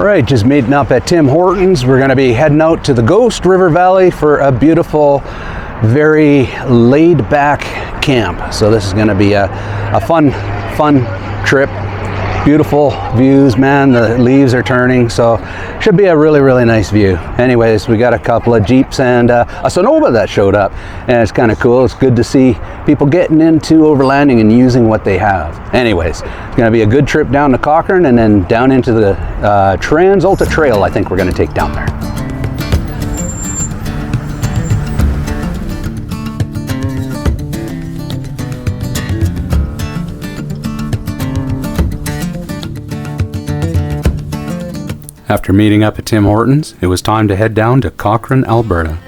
Alright, just meeting up at Tim Hortons. We're going to be heading out to the Ghost River Valley for a beautiful, very laid-back camp. So this is going to be a fun trip. Beautiful views, man. The leaves are turning, so should be a really nice view. Anyways, we got a couple of Jeeps and a Sonoma that showed up, and it's kind of cool. It's good to see people getting into overlanding and using what they have. Anyways, it's going to be a good trip down to Cochrane and then down into the TransAlta Trail. I think we're going to take down there. After meeting up at Tim Hortons, it was time to head down to Cochrane, Alberta.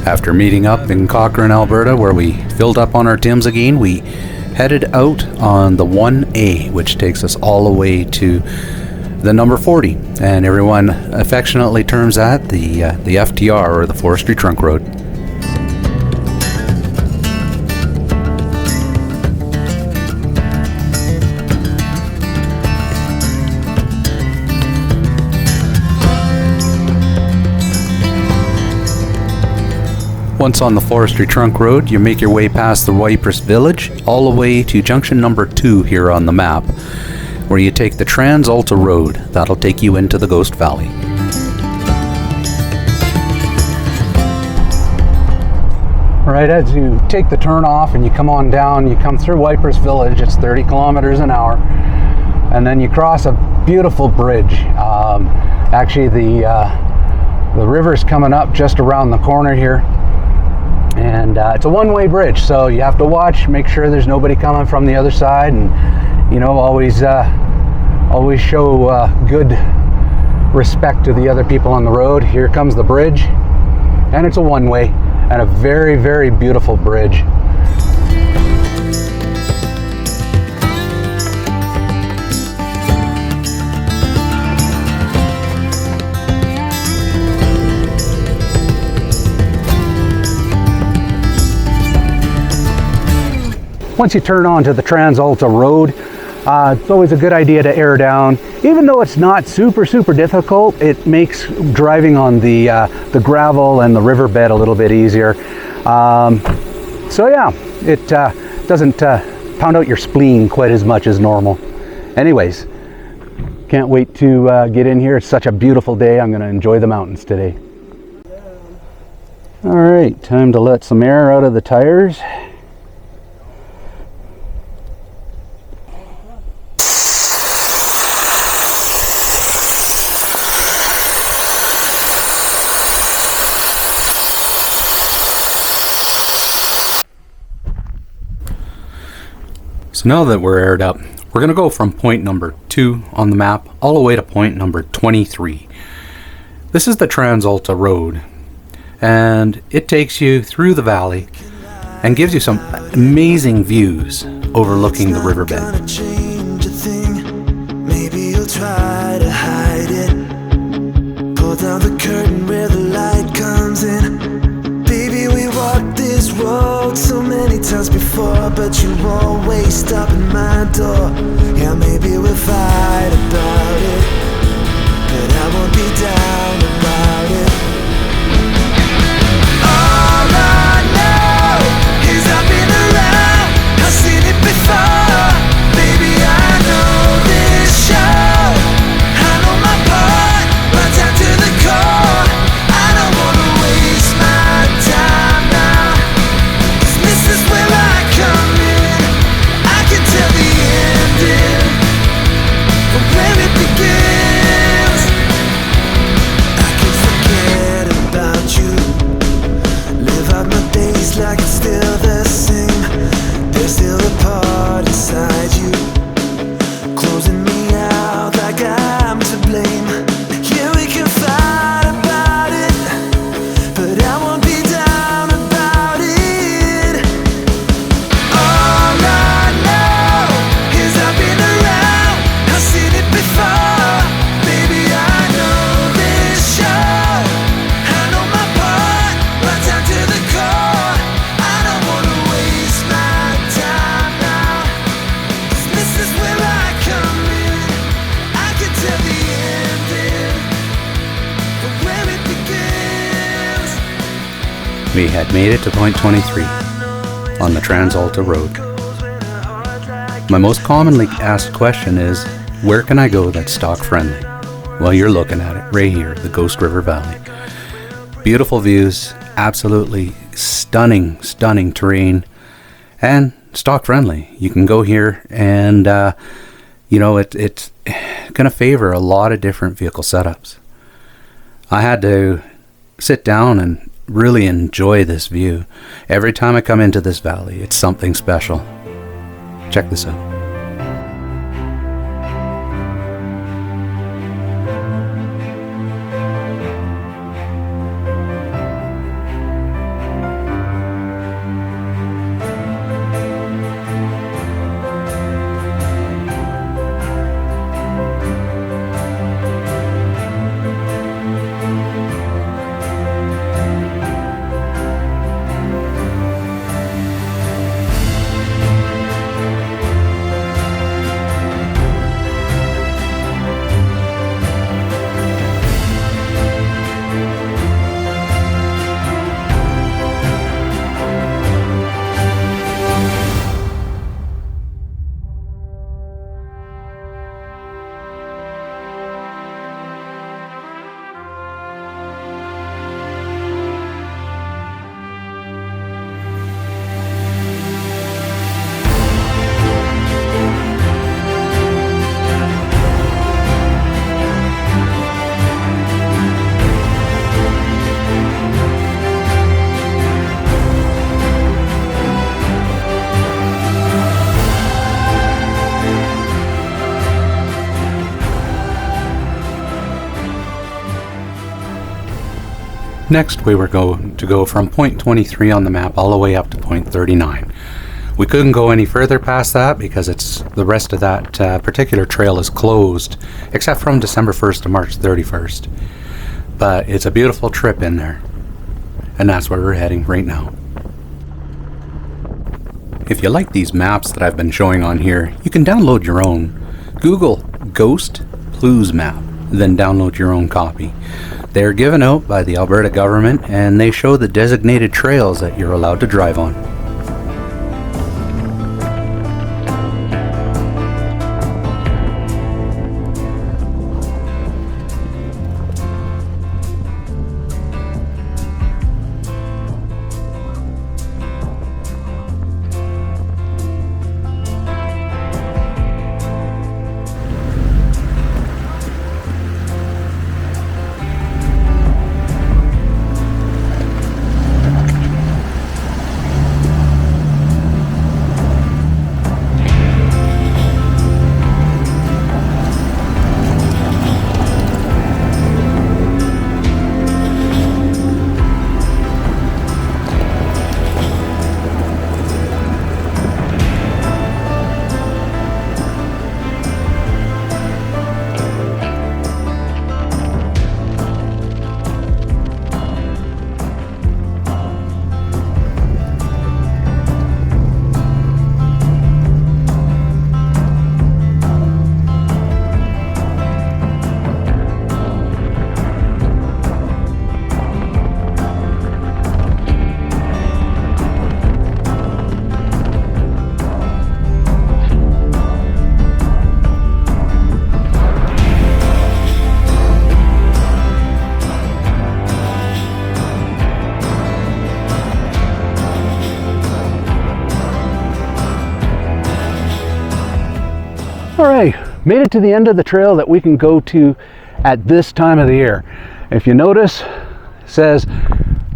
After meeting up in Cochrane, Alberta, where we filled up on our Tims again, we headed out on the 1A, which takes us all the way to the number 40, and everyone affectionately terms that the FTR, or the Forestry Trunk Road. Once on the Forestry Trunk Road, you make your way past the Wipers Village, all the way to junction number 2 here on the map, where you take the TransAlta Road. That'll take you into the Ghost Valley. Right, as you take the turn off and you come on down, you come through Wipers Village. It's 30 kilometers an hour, and then you cross a beautiful bridge. Actually, the river's coming up just around the corner here. And it's a one-way bridge, so you have to watch, make sure there's nobody coming from the other side, and always show good respect to the other people on the road. Here comes the bridge, and it's a one-way, and a very beautiful bridge. Once you turn onto the TransAlta Road, it's always a good idea to air down. Even though it's not super difficult, it makes driving on the gravel and the riverbed a little bit easier. So yeah, it doesn't pound out your spleen quite as much as normal. Anyways, can't wait to get in here. It's such a beautiful day. I'm going to enjoy the mountains today. All right, time to let some air out of the tires. So now that we're aired up, we're going to go from point number 2 on the map all the way to point number 23. This is the TransAlta Road, and it takes you through the valley and gives you some amazing views overlooking the riverbed. Maybe you'll try to hide it. Pull down the curtain where the light comes in. Baby, we walked this road so many times before, but you always stop at my door. Yeah, maybe we'll fight about it, but I won't be down about it. All I know is I've been around, I've seen it before. Baby, I know this show, I know my part, right down to the core. I don't wanna waste my time now, 'cause this is where I come in. I can tell the ending. We had made it to point 23 on the TransAlta Road. My most commonly asked question is, where can I go that's stock friendly? Well, you're looking at it right here, the Ghost River Valley. Beautiful views, absolutely stunning terrain, and stock friendly. You can go here and, it's going to favor a lot of different vehicle setups. I had to sit down and really enjoy this view. Every time I come into this valley, it's something special. Check this out. Next, we were going to go from point 23 on the map all the way up to point 39. We couldn't go any further past that because the rest of that particular trail is closed, except from December 1st to March 31st. But it's a beautiful trip in there, and that's where we're heading right now. If you like these maps that I've been showing on here, you can download your own. Google Ghost Blues Map, then download your own copy. They're given out by the Alberta government, and they show the designated trails that you're allowed to drive on. Alright, made it to the end of the trail that we can go to at this time of the year. If you notice, it says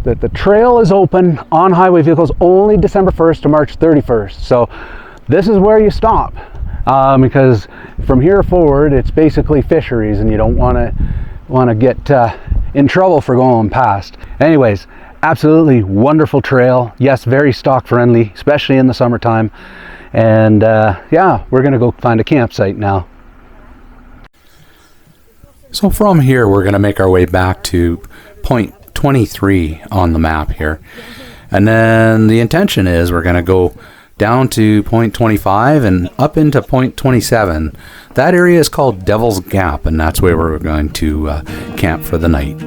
that the trail is open on highway vehicles only December 1st to March 31st. So this is where you stop, because from here forward it's basically fisheries and you don't want to get in trouble for going past. Anyways, absolutely wonderful trail. Yes, very stock friendly, especially in the summertime. And yeah, we're gonna go find a campsite now. So from here, we're gonna make our way back to point 23 on the map here. And then the intention is we're gonna go down to point 25 and up into point 27. That area is called Devil's Gap, and that's where we're going to camp for the night.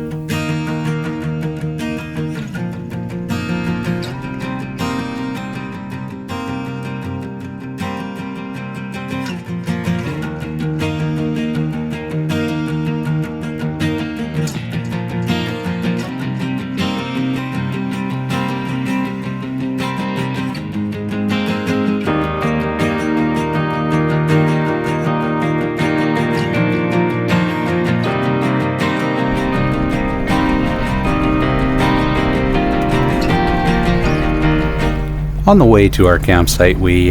On the way to our campsite, we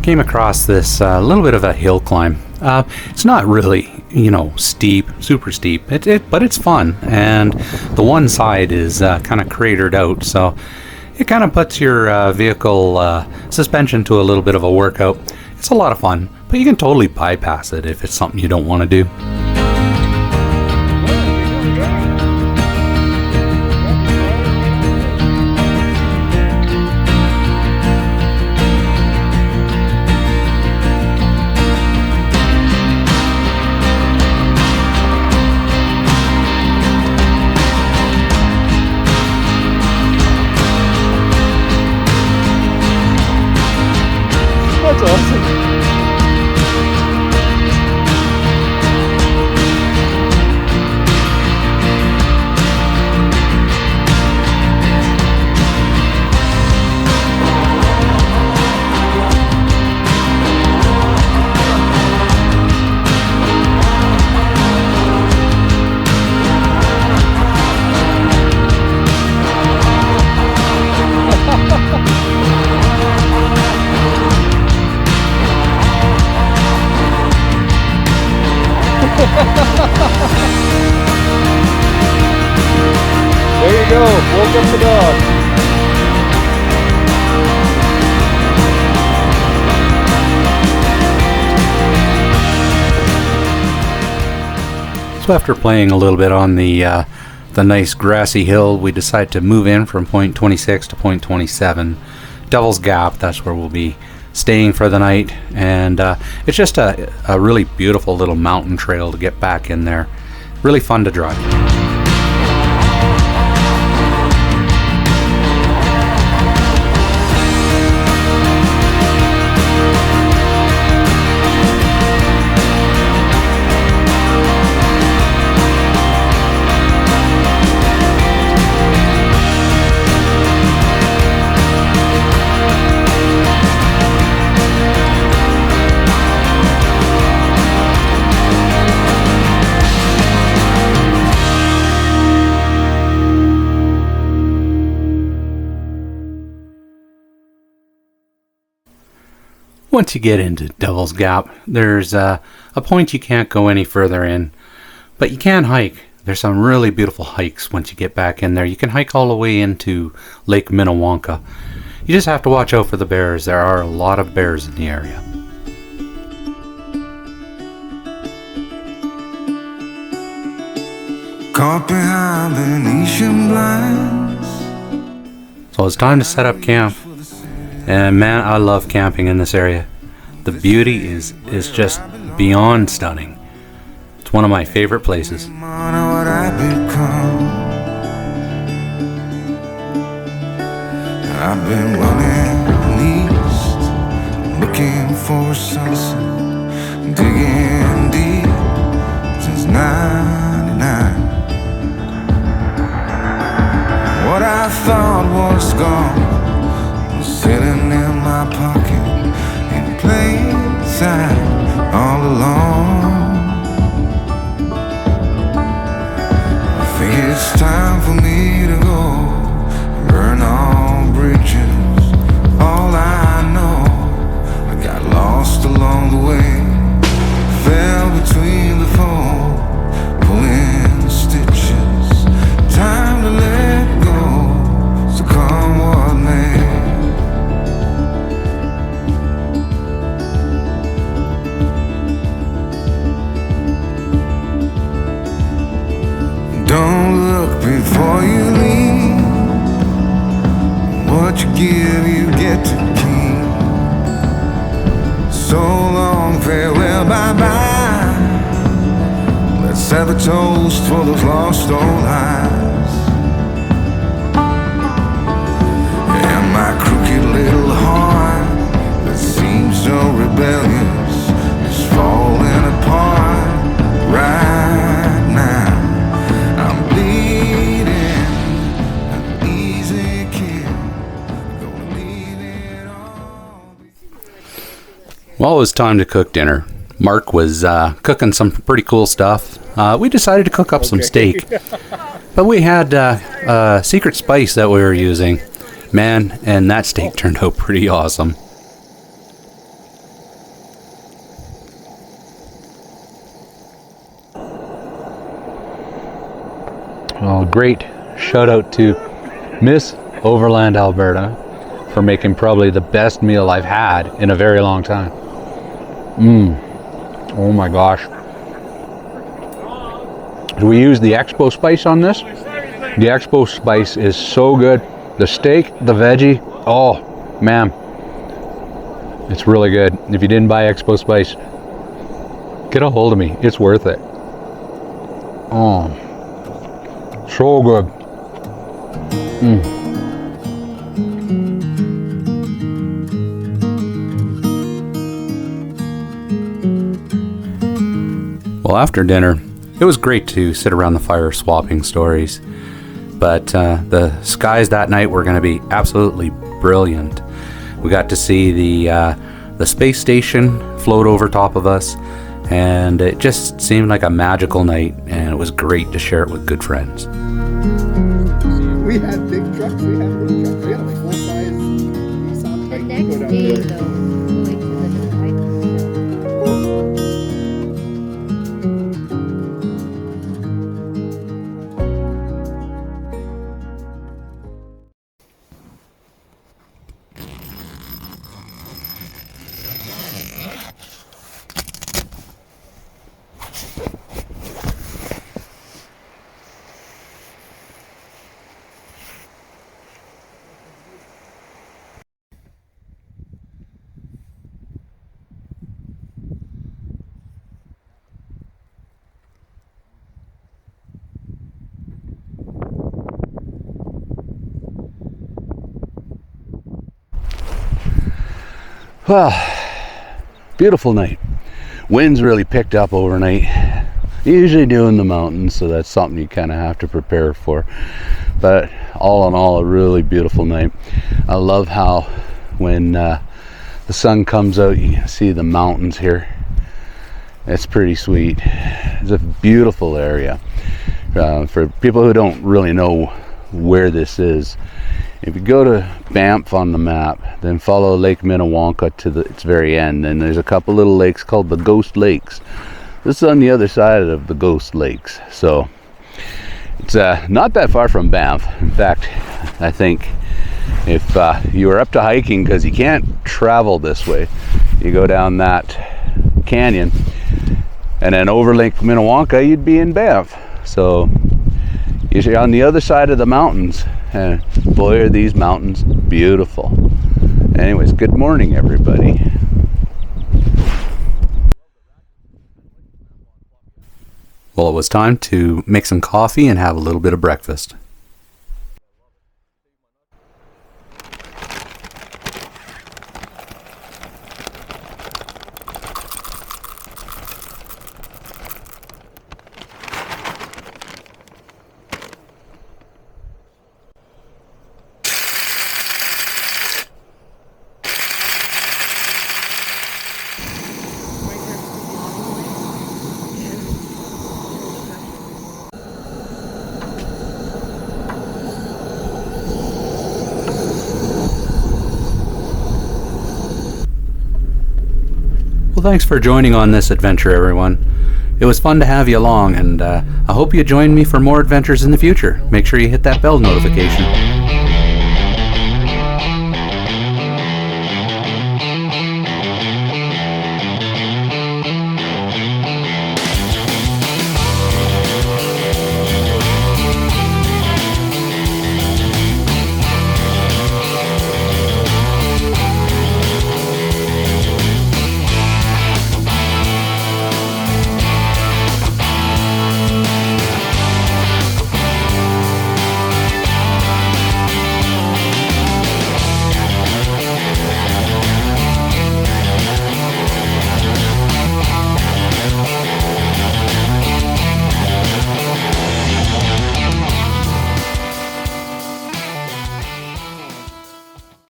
came across this little bit of a hill climb. It's not really, steep, super steep, but it's fun. And the one side is kind of cratered out, so it kind of puts your vehicle suspension to a little bit of a workout. It's a lot of fun, but you can totally bypass it if it's something you don't want to do. That's awesome. There you go, woke up the dog. So after playing a little bit on the nice grassy hill, we decided to move in from point 26 to point 27. Devil's Gap, that's where we'll be staying for the night. And it's just a really beautiful little mountain trail to get back in there. Really fun to drive. Once you get into Devil's Gap, there's a point you can't go any further in, but you can hike. There's some really beautiful hikes once you get back in there. You can hike all the way into Lake Minnewanka. You just have to watch out for the bears. There are a lot of bears in the area. Caught behind Venetian blinds. So it's time to set up camp. And man, I love camping in this area. The beauty is just beyond stunning. It's one of my favorite places. What I've become. I've been running east, looking for a sunset, digging deep since '99. What I thought was gone, sitting in my pocket in plain sight all along. I think it's time for me to go, burn all bridges. All I know, I got lost along the way, fell between the foam, pulling stitches. Time to let go, so come what may. Don't look before you leave. What you give, you get to keep. So long, farewell, bye-bye. Let's have a toast for those lost old eyes. And my crooked little heart that seems so rebellious is falling apart right now. I'm bleeding, an easy kill, gonna leave it all. Well, it was time to cook dinner. Mark was cooking some pretty cool stuff. We decided to cook up some steak. But we had a secret spice that we were using. Man, and that steak turned out pretty awesome. Well, great shout out to Miss Overland, Alberta, for making probably the best meal I've had in a very long time. Oh my gosh. Do we use the Expo spice on this? The Expo spice is so good. The steak, the veggie, oh man, it's really good. If you didn't buy Expo spice, get a hold of me. It's worth it. Oh, so good. Well, after dinner, it was great to sit around the fire swapping stories. But the skies that night were going to be absolutely brilliant. We got to see the space station float over top of us, and it just seemed like a magical night, and it was great to share it with good friends. We had big trucks. We had little trucks. We had like full size Nissan The Titan next go down day, there. though, we went to the hike. Well, beautiful night. Winds really picked up overnight. Usually do in the mountains, so that's something you kind of have to prepare for. But all in all, a really beautiful night. I love how when the sun comes out, you can see the mountains here. It's pretty sweet. It's a beautiful area. For people who don't really know where this is, if you go to Banff on the map, then follow Lake Minnewanka to its very end, and there's a couple little lakes called the Ghost Lakes. This is on the other side of the Ghost Lakes, so it's not that far from Banff. In fact, I think if you were up to hiking, because you can't travel this way, you go down that canyon, and then over Lake Minnewanka, you'd be in Banff. So you're on the other side of the mountains, and boy, are these mountains beautiful. Anyways, good morning, everybody. Well, it was time to make some coffee and have a little bit of breakfast. Well, thanks for joining on this adventure, everyone. It was fun to have you along, and I hope you join me for more adventures in the future. Make sure you hit that bell notification.